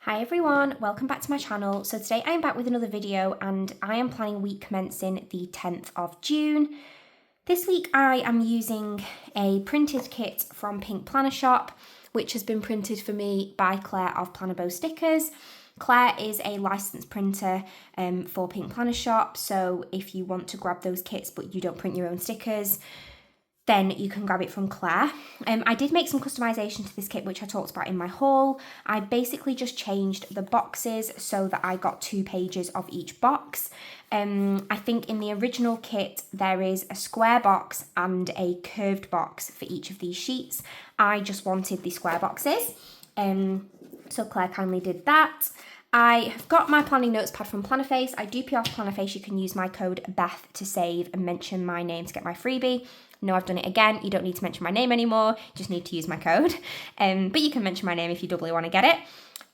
Hi everyone, welcome back to my channel. So today I am back with another video and I am planning week commencing the 10th of June. This week I am using a printed kit from Pink Planner Shop, which has been printed for me by Claire of Plannerbowstickers. Claire is a licensed printer for Pink Planner Shop, so if you want to grab those kits but you don't print your own stickers, then you can grab it from Claire. I did make some customization to this kit, which I talked about in my haul. I basically just changed the boxes so that I got 2 pages of each box. I think in the original kit, there is a square box and a curved box for each of these sheets. I just wanted the square boxes. So Claire kindly did that. I have got my planning notes pad from Plannerface. I do pee off Plannerface. You can use my code BETH to save and mention my name to get my freebie. No, I've done it again. You don't need to mention my name anymore. You just need to use my code. But you can mention my name if you doubly want to get it.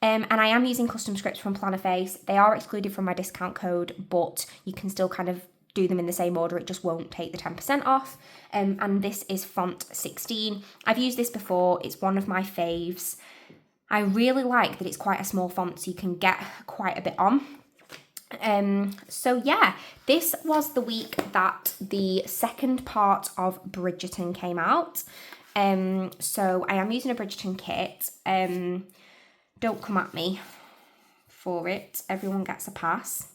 And I am using custom scripts from Plannerface. They are excluded from my discount code, but you can still kind of do them in the same order. It just won't take the 10% off. And this is font 16. I've used this before. It's one of my faves. I really like that it's quite a small font, so you can get quite a bit on. So yeah, this was the week that the second part of Bridgerton came out. So I am using a Bridgerton kit. Don't come at me for it. Everyone gets a pass.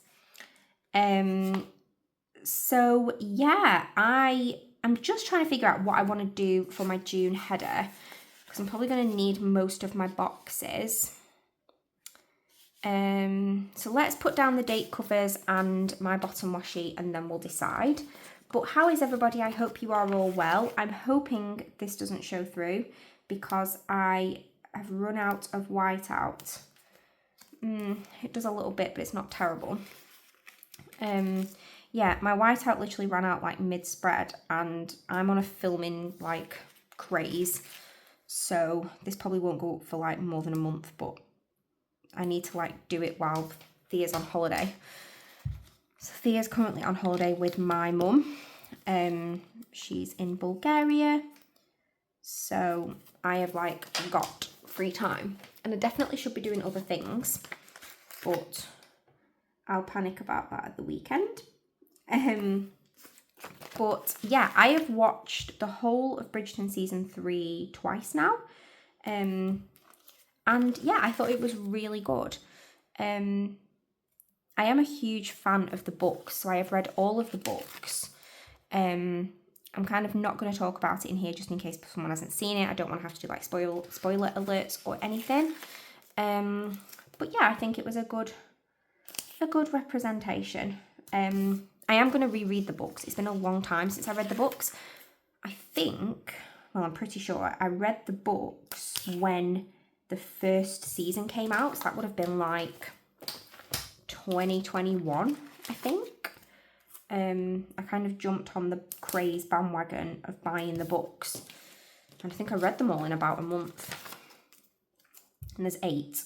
So yeah, I am just trying to figure out what I want to do for my June header, because I'm probably going to need most of my boxes. So let's put down the date covers and my bottom washi and then we'll decide. But how is everybody? I hope you are all well. I'm hoping this doesn't show through because I have run out of whiteout. It does a little bit, but it's not terrible. Yeah, my whiteout literally ran out like mid-spread and I'm on a filming like craze. So this probably won't go up for like more than a month, but I need to like do it while Thea's on holiday. So Thea's currently on holiday with my mum. She's in Bulgaria. So I have like got free time and I definitely should be doing other things, but I'll panic about that at the weekend. But yeah, I have watched the whole of Bridgerton season 3 twice now. And yeah, I thought it was really good. I am a huge fan of the books, so I have read all of the books. I'm kind of not going to talk about it in here just in case someone hasn't seen it. I don't want to have to do like spoiler alerts or anything. But yeah, I think it was a good representation. I am going to reread the books. It's been a long time since I read the books. I think, well, I'm pretty sure I read the books when the first season came out, so that would have been like 2021, I think. I kind of jumped on the craze bandwagon of buying the books, and I think I read them all in about a month. And there's 8.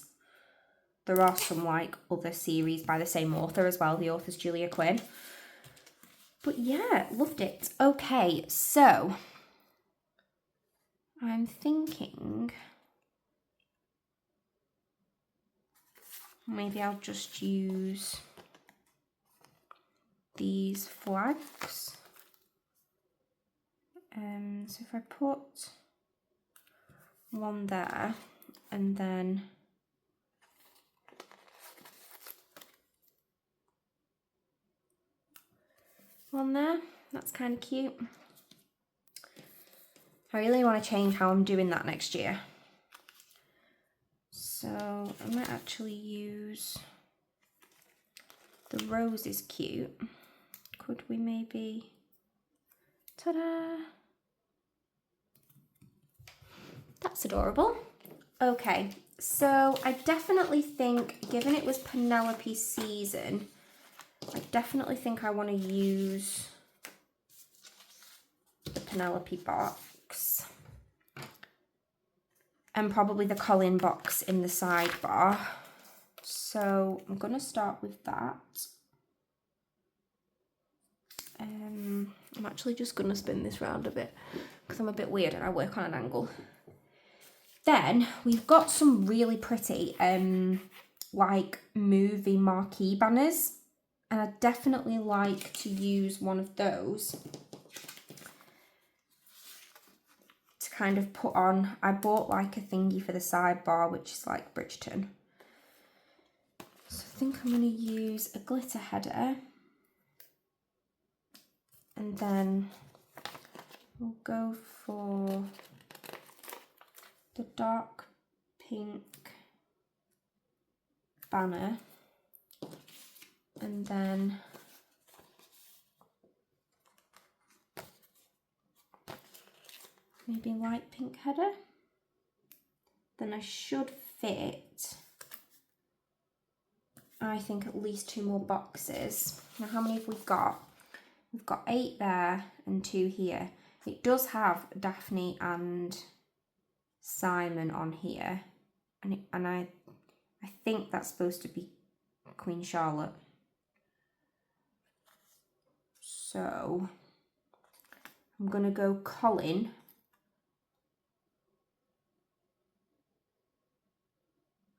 There are some like other series by the same author as well. The author's Julia Quinn. But yeah, loved it. Okay, so I'm thinking maybe I'll just use these flags. So if I put one there and then one there, that's kind of cute. I really want to change how I'm doing that next year. So I might actually use the rose is cute. Could we maybe, ta-da! That's adorable. Okay, so I definitely think, given it was Penelope season, I definitely think I want to use the Penelope box. And probably the Colin box in the sidebar. So I'm going to start with that. I'm actually just going to spin this round a bit because I'm a bit weird and I work on an angle. Then we've got some really pretty like movie marquee banners, and I'd definitely like to use one of those to kind of put on. I bought like a thingy for the sidebar, which is like Bridgerton. So I think I'm going to use a glitter header, and then we'll go for the dark pink banner, and then maybe light pink header. Then I should fit, I think, at least 2 more boxes. Now how many have we got? We've got 8 there and 2 here. It does have Daphne and Simon on here, and I think that's supposed to be Queen Charlotte. So I'm gonna go Colin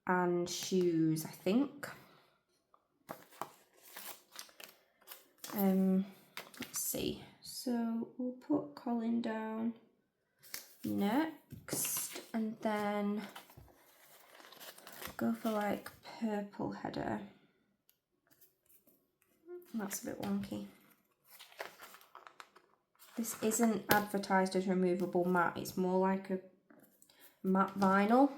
and shoes, I think. Let's see. So we'll put Colin down next, and then go for like purple header. That's a bit wonky. This isn't advertised as removable matte, it's more like a matte vinyl.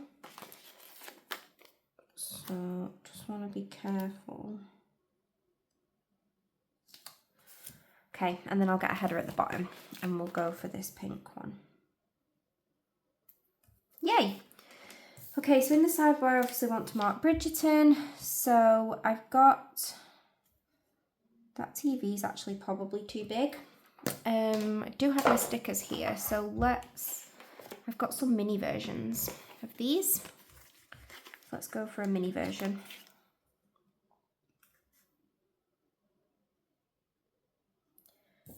So just want to be careful. Okay, and then I'll get a header at the bottom and we'll go for this pink one. Yay! Okay, so in the sidebar I obviously want to mark Bridgerton. So I've got, that TV is actually probably too big. I do have my stickers here, so I've got some mini versions of these. Let's go for a mini version.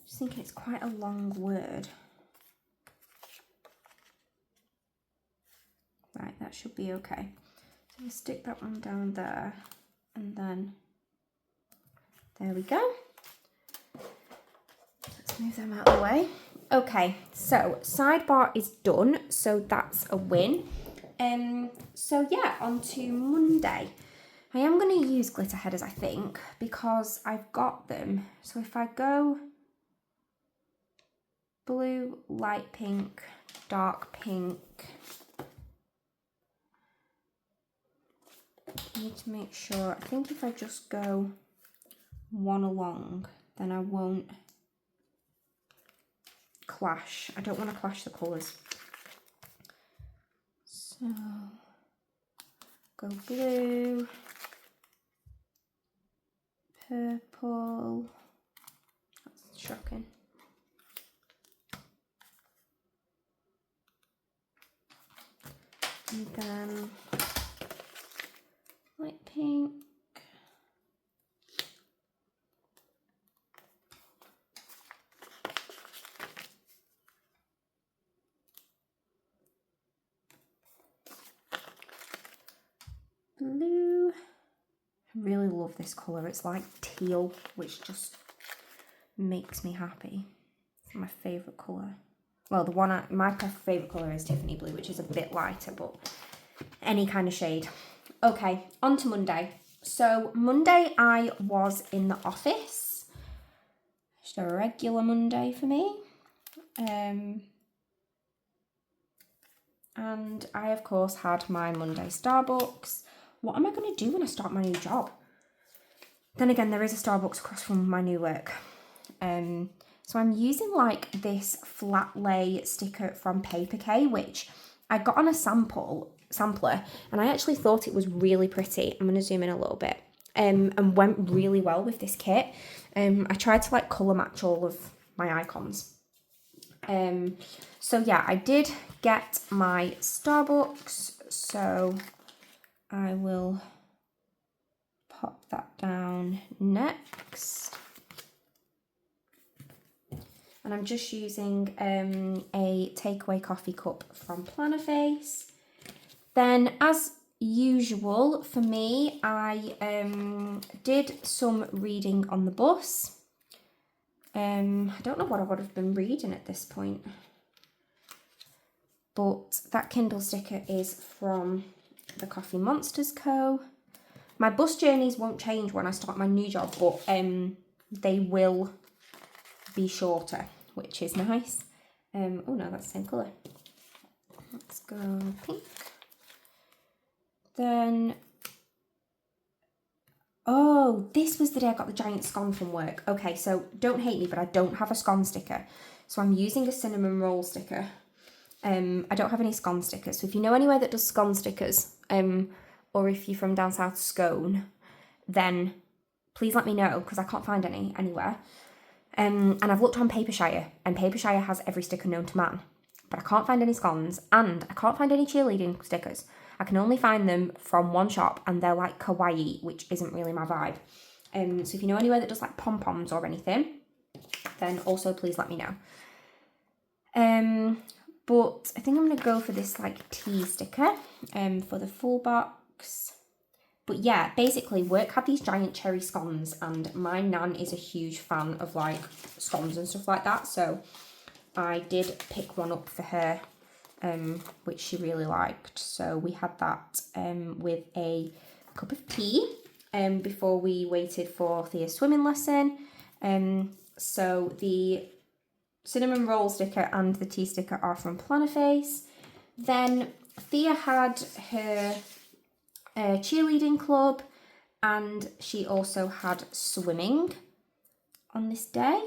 Just thinking it's quite a long word. Right, that should be okay. So we'll stick that one down there, and then there we go. Let's move them out of the way. Okay, so sidebar is done, so that's a win. So yeah, on to Monday. I am going to use glitter headers, I think, because I've got them. So if I go blue, light pink, dark pink, I need to make sure, I think if I just go one along, then I won't clash. I don't want to clash the colours. So go blue, purple, that's shocking. And then light pink. Blue. I really love this colour. It's like teal, which just makes me happy. It's my favourite colour. Well, my favourite colour is Tiffany blue, which is a bit lighter, but any kind of shade. Okay, on to Monday. So Monday I was in the office. Just a regular Monday for me. And I, of course, had my Monday Starbucks. What am I going to do when I start my new job? Then again, there is a Starbucks across from my new work. So I'm using like this flat lay sticker from Paper K, which I got on a sampler, and I actually thought it was really pretty. I'm going to zoom in a little bit. And went really well with this kit. I tried to like colour match all of my icons. So yeah, I did get my Starbucks, so I will pop that down next. And I'm just using a takeaway coffee cup from Plannerface. Then, as usual for me, I did some reading on the bus. I don't know what I would have been reading at this point, but that Kindle sticker is from the Coffee Monsters Co. My bus journeys won't change when I start my new job, but they will be shorter, which is nice. Oh no, that's the same colour. Let's go pink. Then, oh, this was the day I got the giant scone from work. Okay, so don't hate me, but I don't have a scone sticker. So I'm using a cinnamon roll sticker. I don't have any scone stickers. So if you know anywhere that does scone stickers, or if you're from down south, scone, then please let me know, because I can't find any anywhere. And I've looked on Papershire, and Papershire has every sticker known to man. But I can't find any scones, and I can't find any cheerleading stickers. I can only find them from one shop, and they're like kawaii, which isn't really my vibe. So if you know anywhere that does like pom-poms or anything, then also please let me know. But I think I'm going to go for this like tea sticker for the full box. But yeah, basically work had these giant cherry scones, and my nan is a huge fan of like scones and stuff like that. So I did pick one up for her, which she really liked. So we had that with a cup of tea before we waited for Thea's swimming lesson. So the cinnamon roll sticker and the tea sticker are from Plannerface. Then Thea had her cheerleading club, and she also had swimming on this day,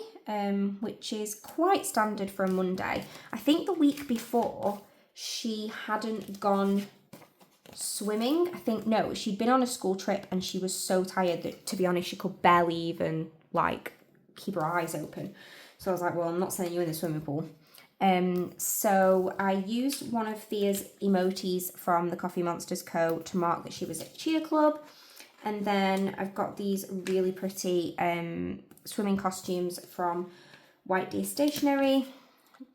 which is quite standard for a Monday. I think the week before she hadn't gone swimming. No, she'd been on a school trip and she was so tired that, to be honest, she could barely even like keep her eyes open. So I was like, well, I'm not sending you in the swimming pool. So I used one of Thea's emotis from the Coffee Monsters Co. to mark that she was at cheer club. And then I've got these really pretty swimming costumes from White Deer Stationery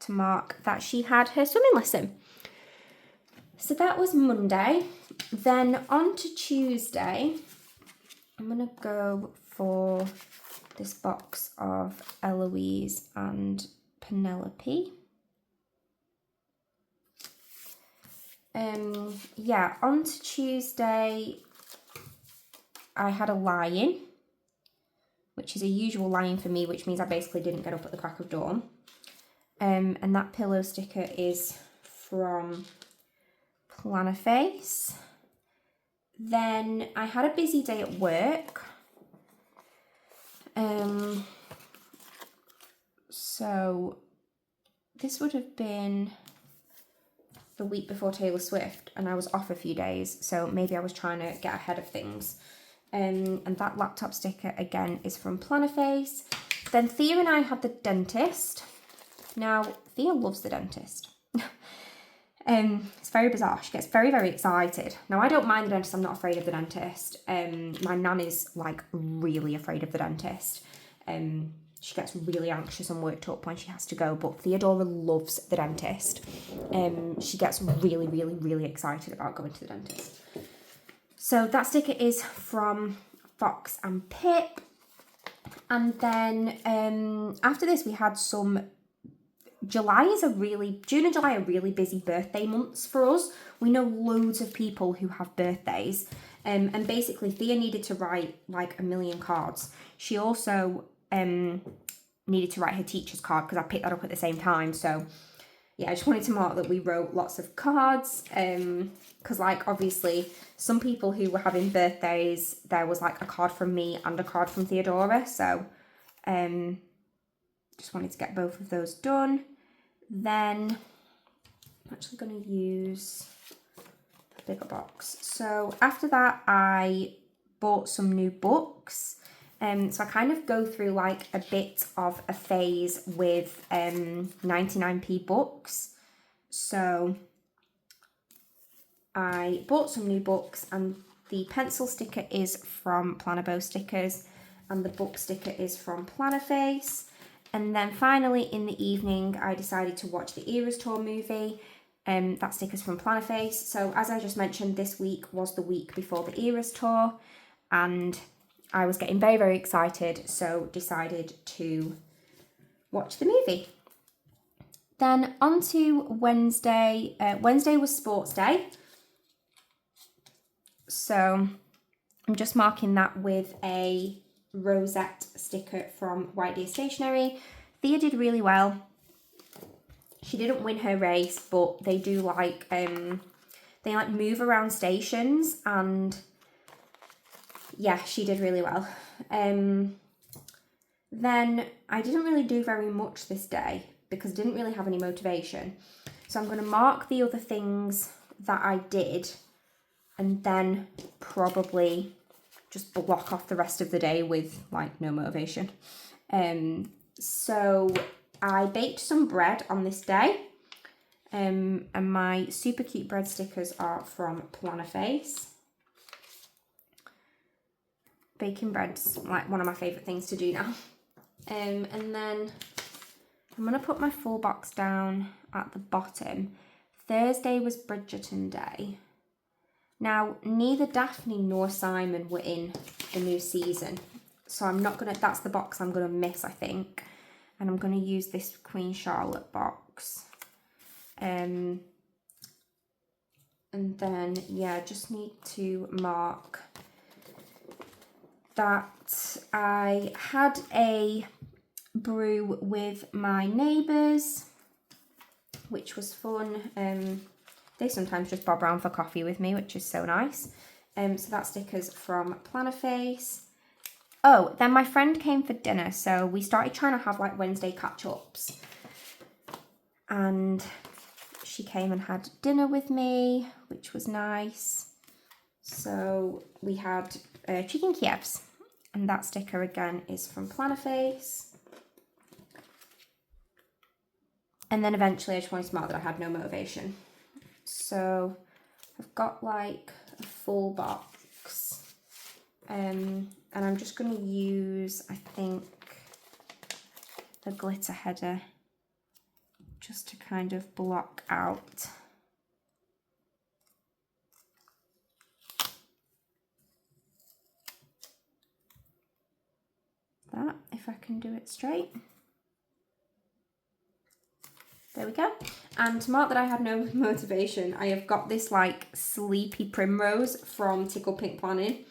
to mark that she had her swimming lesson. So that was Monday. Then on to Tuesday, I'm going to go for this box of Eloise and Penelope. Yeah, on to Tuesday, I had a lie-in, which is a usual lie-in for me, which means I basically didn't get up at the crack of dawn. And that pillow sticker is from Plannerface. Then I had a busy day at work. So this would have been the week before Taylor Swift, and I was off a few days, so maybe I was trying to get ahead of things. And that laptop sticker again is from Plannerface. Then Thea and I had the dentist. Now Thea loves the dentist. It's very bizarre. She gets very, very excited. Now I don't mind the dentist. I'm not afraid of the dentist. My nan is like really afraid of the dentist. She gets really anxious and worked up when she has to go, but Theodora loves the dentist. She gets really, really, really excited about going to the dentist. So that sticker is from Fox and Pip. And then after this we had some, June and July are really busy birthday months for us. We know loads of people who have birthdays. And basically Thea needed to write like 1 million cards. She also needed to write her teacher's card because I picked that up at the same time. So yeah, I just wanted to mark that we wrote lots of cards, because like obviously some people who were having birthdays, there was like a card from me and a card from Theodora. So just wanted to get both of those done. Then I'm actually going to use the bigger box. So after that I bought some new books. So I kind of go through like a bit of a phase with 99p books. So I bought some new books, and the pencil sticker is from Plannerbowstickers and the book sticker is from Plannerface. And then finally in the evening I decided to watch the Eras Tour movie. That sticker's from Plannerface. So as I just mentioned, this week was the week before the Eras tour, and I was getting very, very excited, so decided to watch the movie. Then on to Wednesday. Wednesday was sports day. So I'm just marking that with a rosette sticker from White Deer Stationery. Thea did really well. She didn't win her race, but they do like, they like move around stations, and yeah, she did really well. Then I didn't really do very much this day because I didn't really have any motivation. So I'm going to mark the other things that I did and then probably just block off the rest of the day with like no motivation. So I baked some bread on this day, and my super cute bread stickers are from Plannerface. Baking bread's like one of my favourite things to do now. And then I'm going to put my full box down at the bottom. Thursday was Bridgerton Day. Now, neither Daphne nor Simon were in the new season, so I'm not going to, that's the box I'm going to miss, I think. And I'm going to use this Queen Charlotte box. And then, yeah, I just need to mark that I had a brew with my neighbours, which was fun. They sometimes just bob around for coffee with me, which is so nice. So that sticker's from Plannerface. Oh, then my friend came for dinner, so we started trying to have like Wednesday catch-ups. And she came and had dinner with me, which was nice. So we had chicken Kievs, and that sticker again is from Plannerface. And then eventually I just wanted to mark that I had no motivation. So I've got like a full box, and I'm just going to use, I think, the glitter header just to kind of block out that, if I can do it straight. There we go. And to mark that I had no motivation, I have got this like sleepy primrose from Tickle Pink Planning,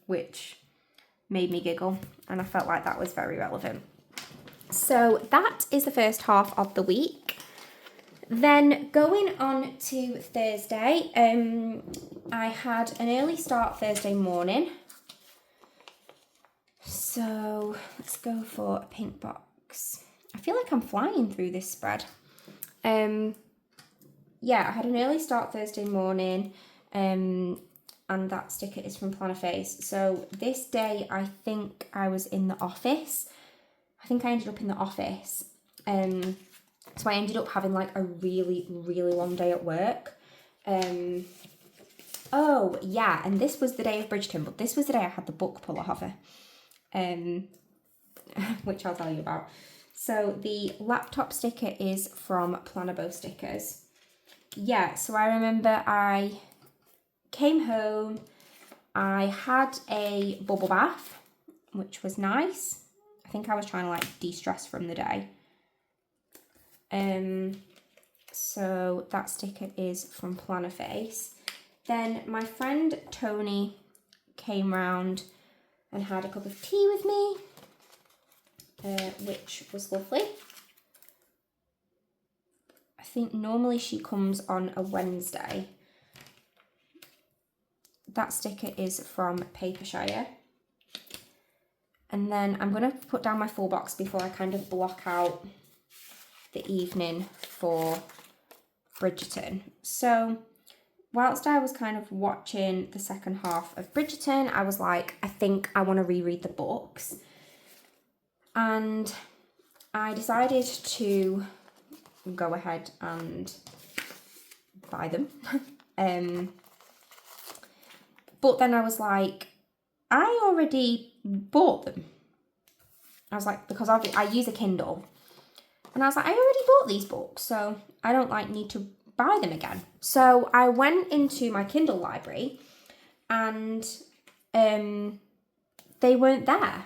which made me giggle, and I felt like that was very relevant. So that is the first half of the week. Then going on to Thursday, I had an early start Thursday morning. So let's go for a pink box. I feel like I'm flying through this spread. Yeah, I had an early start Thursday morning, and that sticker is from Plannerface. So this day, I think I was in the office. I think I ended up in the office. So I ended up having like a really, really long day at work. Oh, yeah, and this was the day of Bridgerton, but this was the day I had the book pullover, which I'll tell you about. So the laptop sticker is from Plannerbowstickers. Yeah, so I remember I came home, I had a bubble bath, which was nice. I think I was trying to like de-stress from the day. So that sticker is from Plannerface. Then my friend Tony came round and had a cup of tea with me, which was lovely. I think normally she comes on a Wednesday. That sticker is from Papershire. And then I'm going to put down my full box before I kind of block out the evening for Bridgerton. So whilst I was kind of watching the second half of Bridgerton, I was like, I think I want to reread the books. And I decided to go ahead and buy them. But then I was like, I already bought them. I was like, because I use a Kindle. I And I was like, I already bought these books, so I don't like need to buy them again. So I went into my Kindle library and they weren't there.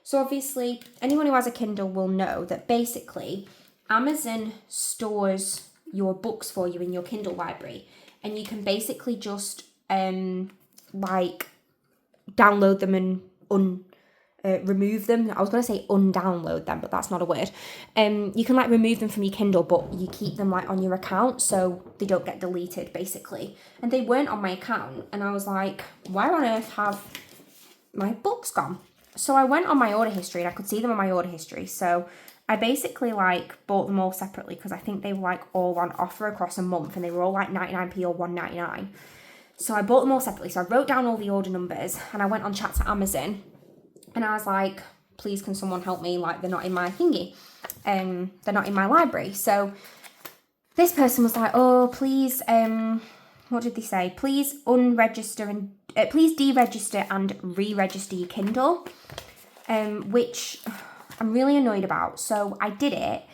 So obviously anyone who has a Kindle will know that basically Amazon stores your books for you in your Kindle library, and you can basically just like download them and remove them. I was going to say undownload them, but that's not a word. You can like remove them from your Kindle, but you keep them like on your account so they don't get deleted basically. And they weren't on my account, and I was like, why on earth have my books gone? So I went on my order history and I could see them on my order history. So I basically like bought them all separately because I think they were like all on offer across a month, and they were all like 99p or 1.99. So I bought them all separately. So I wrote down all the order numbers and I went on chat to Amazon. And I was like, please, can someone help me? Like, they're not in my thingy. They're not in my library. So this person was like, oh, please, what did they say? Please unregister and, please deregister and re-register your Kindle, which I'm really annoyed about. So I did it,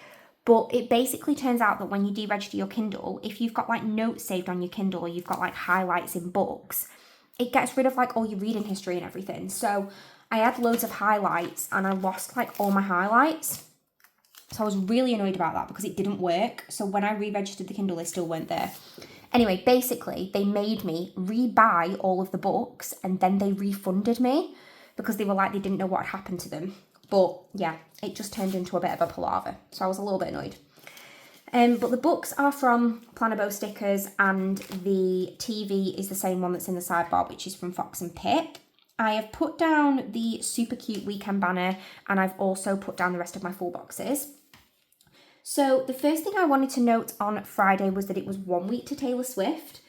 but it basically turns out that when you deregister your Kindle, if you've got like notes saved on your Kindle or you've got like highlights in books, it gets rid of like all your reading history and everything. So I had loads of highlights and I lost like all my highlights. So I was really annoyed about that because it didn't work. So when I re-registered the Kindle, they still weren't there. Anyway, basically they made me re-buy all of the books, and then they refunded me because they were like, they didn't know what had happened to them. But yeah, it just turned into a bit of a palaver. So I was a little bit annoyed. But the books are from Plannerbowstickers, and the TV is the same one that's in the sidebar, which is from Fox and Pip. I have put down the super cute weekend banner, and I've also put down the rest of my full boxes. So the first thing I wanted to note on Friday was that it was 1 week to Taylor Swift,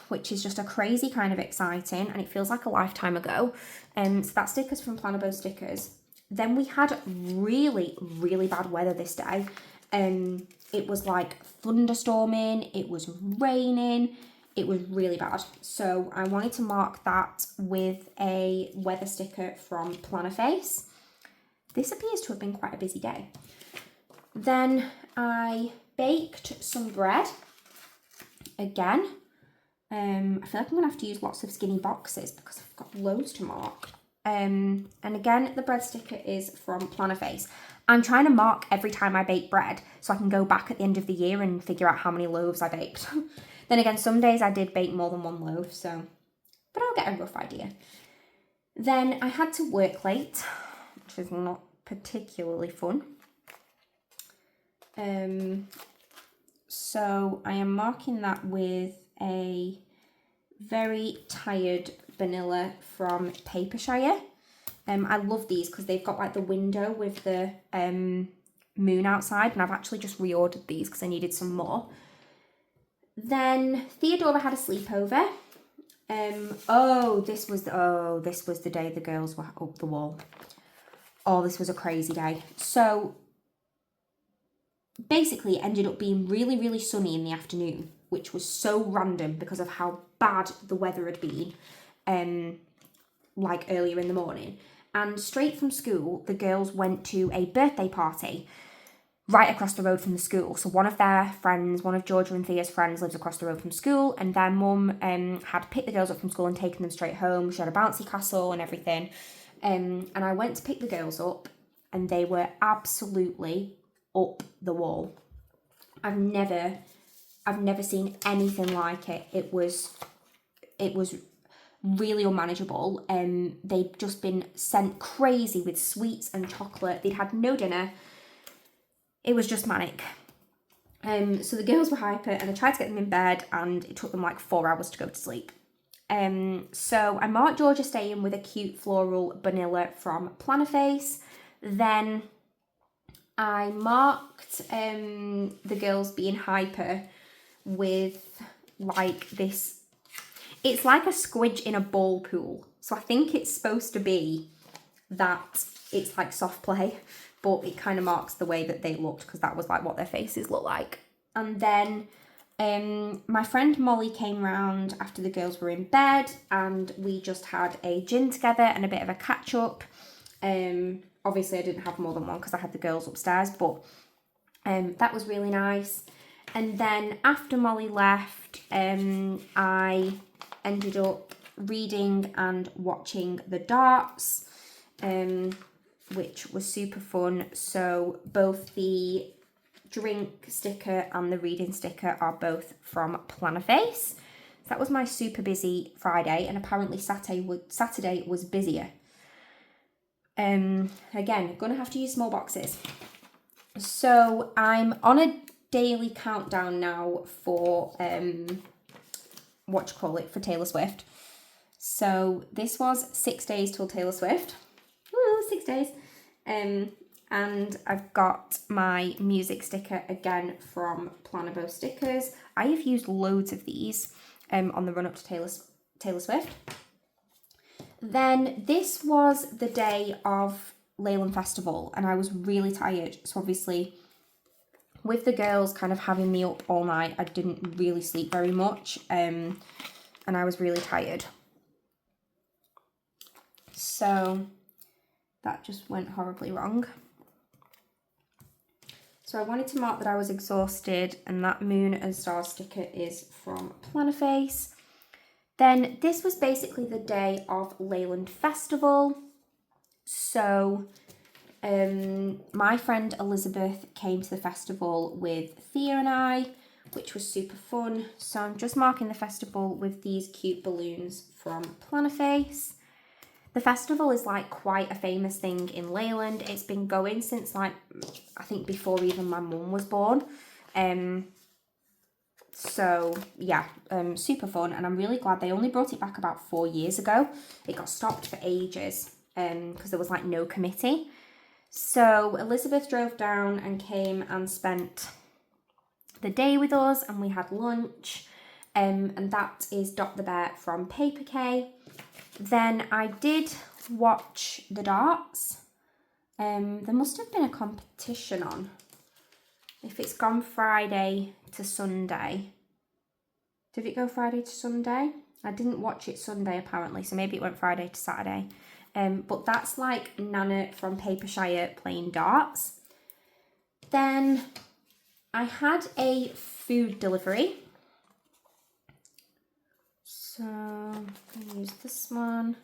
which is just a crazy kind of exciting, and it feels like a lifetime ago. So that sticker's from Plannerbow Then we had really, really bad weather this day. It was like thunderstorming, it was raining. It was really bad. So I wanted to mark that with a weather sticker from Plannerface. This appears to have been quite a busy day. Then I baked some bread. Again, I feel like I'm going to have to use lots of skinny boxes because I've got loads to mark. And again, the bread sticker is from Plannerface. I'm trying to mark every time I bake bread so I can go back at the end of the year and figure out how many loaves I baked. Then again, some days I did bake more than one loaf, so, but I'll get a rough idea. Then I had to work late, which is not particularly fun. So I am marking that with a very tired vanilla from Papershire. I love these because they've got like the window with the moon outside, and I've actually just reordered these because I needed some more. Then Theodora had a sleepover. This was the day the girls were up the wall. Oh, this was a crazy day. So basically it ended up being really, really sunny in the afternoon, which was so random because of how bad the weather had been, like earlier in the morning. And straight from school, the girls went to a birthday party right across the road from the school. So one of their friends, one of Georgia and Thea's friends, lives across the road from school, and their mum had picked the girls up from school and taken them straight home. She had a bouncy castle and everything. And I went to pick the girls up, and they were absolutely up the wall. I've never seen anything like it. It was really unmanageable. They'd just been sent crazy with sweets and chocolate. They'd had no dinner. It was just manic. So the girls were hyper, and I tried to get them in bed, and it took them like 4 hours to go to sleep. So I marked Georgia staying with a cute floral vanilla from Plannerface. Then I marked the girls being hyper with like this. It's like a squidge in a ball pool. So I think it's supposed to be that it's like soft play, but it kind of marks the way that they looked because that was like what their faces look like. And then my friend Molly came round after the girls were in bed, and we just had a gin together and a bit of a catch up. Obviously I didn't have more than one because I had the girls upstairs, but That was really nice. And then after Molly left, I ended up reading and watching the darts, which was super fun. So both the drink sticker and the reading sticker are both from Plannerface. So that was my super busy Friday, and apparently Saturday was busier. Again, gonna have to use small boxes. So I'm on a daily countdown now for for Taylor Swift. So this was 6 days till Taylor Swift. Woo, 6 days. And I've got my music sticker again from Plannerbowstickers. I have used loads of these on the run up to Taylor Swift. Then this was the day of Leyland Festival, and I was really tired. So obviously, with the girls kind of having me up all night, I didn't really sleep very much, and I was really tired. So that just went horribly wrong. So I wanted to mark that I was exhausted, and that Moon and Stars sticker is from Plannerface. Then this was basically the day of Leyland Festival. So my friend Elizabeth came to the festival with Thea and I, which was super fun. So I'm just marking the festival with these cute balloons from Plannerface. The festival is like quite a famous thing in Leyland. It's been going since like, I think before even my mum was born. So yeah, super fun, and I'm really glad they only brought it back about 4 years ago. It got stopped for ages because there was like no committee. So Elizabeth drove down and came and spent the day with us, and we had lunch, and that is Dot the Bear from Paper K. Then I did watch the darts. There must have been a competition on. If it's gone Friday to Sunday. Did it go Friday to Sunday? I didn't watch it Sunday apparently, so maybe it went Friday to Saturday. But that's like Nana from Papershire playing darts. Then I had a food delivery. So I'm going to use this one.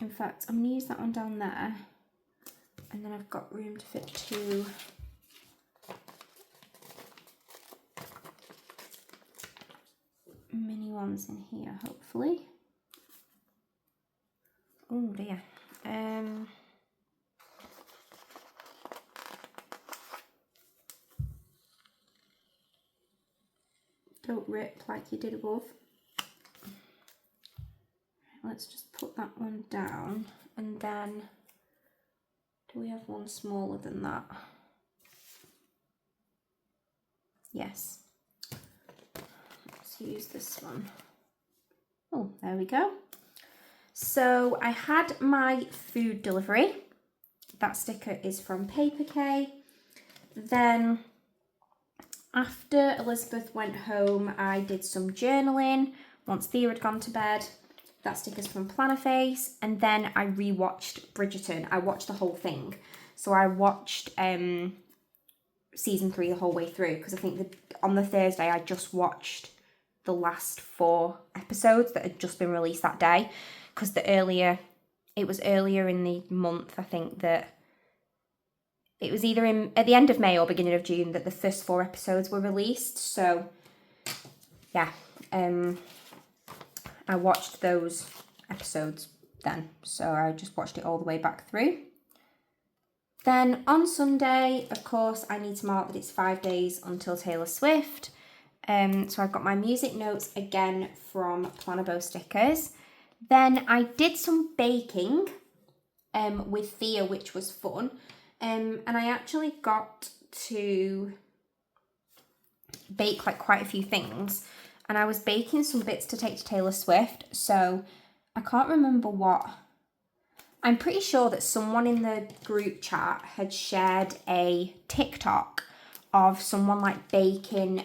In fact, I'm going to use that one down there. And then I've got room to fit 2 mini ones in here, hopefully. Oh dear. Don't rip like you did above. Let's just put that one down, and then do we have one smaller than that? Yes. Let's use this one. Oh, there we go. So I had my food delivery. That sticker is from Paper K. Then after Elizabeth went home, I did some journaling. Once Thea had gone to bed, that sticker's from Plannerface. And then I rewatched Bridgerton. I watched the whole thing. So I watched season 3 the whole way through, because I think on the Thursday I just watched the last 4 episodes that had just been released that day, because it was earlier in the month, I think, that it was either at the end of May or beginning of June that the first 4 episodes were released. So yeah, I watched those episodes then, so I just watched it all the way back through. Then on Sunday, of course, I need to mark that it's 5 days until Taylor Swift. So I've got my music notes again from Plannerbowstickers. Then I did some baking with Thea, which was fun. And I actually got to bake like quite a few things. And I was baking some bits to take to Taylor Swift. So I can't remember what. I'm pretty sure that someone in the group chat had shared a TikTok of someone like baking,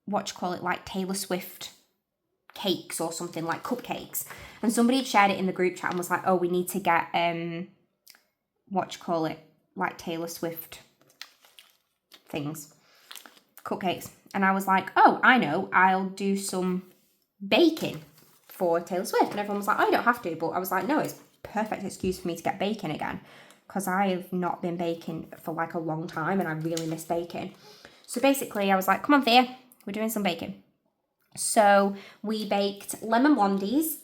like Taylor Swift cakes or something, like cupcakes. And somebody had shared it in the group chat and was like, oh, we need to get, like Taylor Swift things, cupcakes. And I was like, oh, I know, I'll do some baking for Taylor Swift. And everyone was like, oh, you don't have to. But I was like, no, it's perfect excuse for me to get baking again, because I have not been baking for like a long time and I really miss baking. So basically I was like, come on Thea, we're doing some baking. So we baked lemon blondies,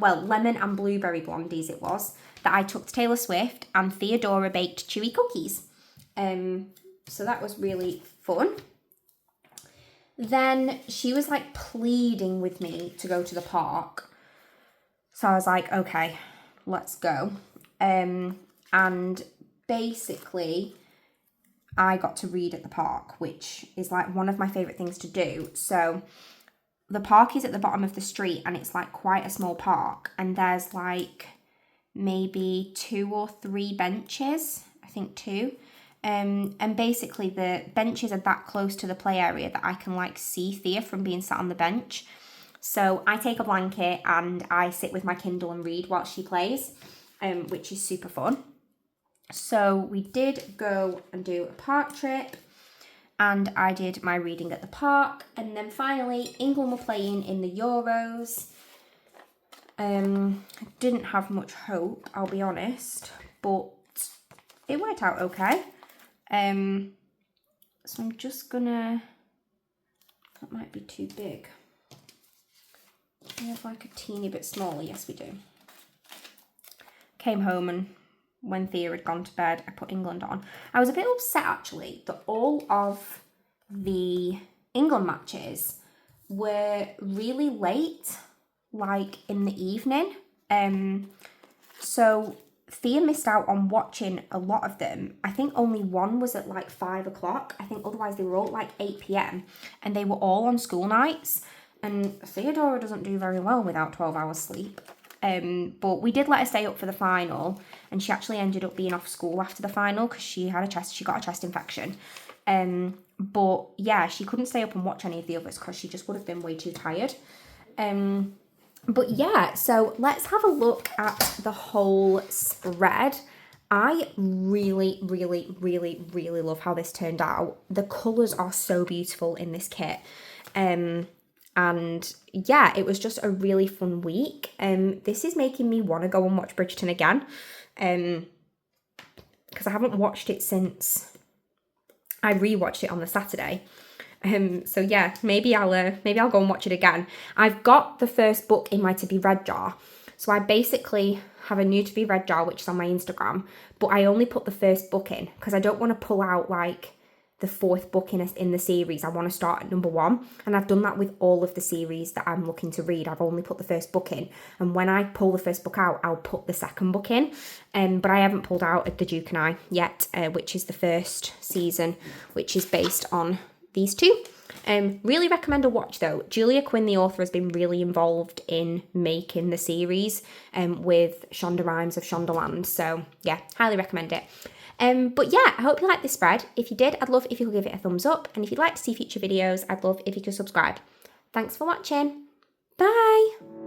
well, lemon and blueberry blondies it was, that I took to Taylor Swift, and Theodora baked chewy cookies. So that was really fun. Then she was like pleading with me to go to the park. So I was like, okay, let's go. And basically I got to read at the park, which is like one of my favourite things to do. So the park is at the bottom of the street and it's like quite a small park, and there's like maybe 2 or 3 benches, I think 2. And basically the benches are that close to the play area that I can like see Thea from being sat on the bench. So I take a blanket and I sit with my Kindle and read while she plays, which is super fun. So we did go and do a park trip, and I did my reading at the park. And then finally England were playing in the Euros. I didn't have much hope, I'll be honest, but it worked out okay. So I'm just gonna, that might be too big. We have like a teeny bit smaller, yes we do. Came home, and when Thea had gone to bed, I put England on. I was a bit upset actually that all of the England matches were really late, like in the evening. So Thea missed out on watching a lot of them. I think only one was at like 5 o'clock. I think otherwise they were all at like 8 p.m. and they were all on school nights. And Theodora doesn't do very well without 12 hours sleep. But we did let her stay up for the final, and she actually ended up being off school after the final because she got a chest infection. But yeah, she couldn't stay up and watch any of the others because she just would have been way too tired. But yeah, so let's have a look at the whole spread. I really, really, really, really love how this turned out. The colours are so beautiful in this kit. And yeah, it was just a really fun week. This is making me want to go and watch Bridgerton again. Because I haven't watched it since I rewatched it on the Saturday. So yeah, maybe I'll go and watch it again. I've got the first book in my to be read jar. So I basically have a new to be read jar, which is on my Instagram, but I only put the first book in because I don't want to pull out like the 4th book in the series. I want to start at number 1, and I've done that with all of the series that I'm looking to read. I've only put the first book in, and when I pull the first book out, I'll put the second book in. But I haven't pulled out The Duke and I yet, which is the first season, which is based on these 2. Really recommend a watch though. Julia Quinn, the author, has been really involved in making the series with Shonda Rhimes of Shondaland. So yeah, highly recommend it. But yeah, I hope you liked this spread. If you did, I'd love if you could give it a thumbs up. And if you'd like to see future videos, I'd love if you could subscribe. Thanks for watching. Bye.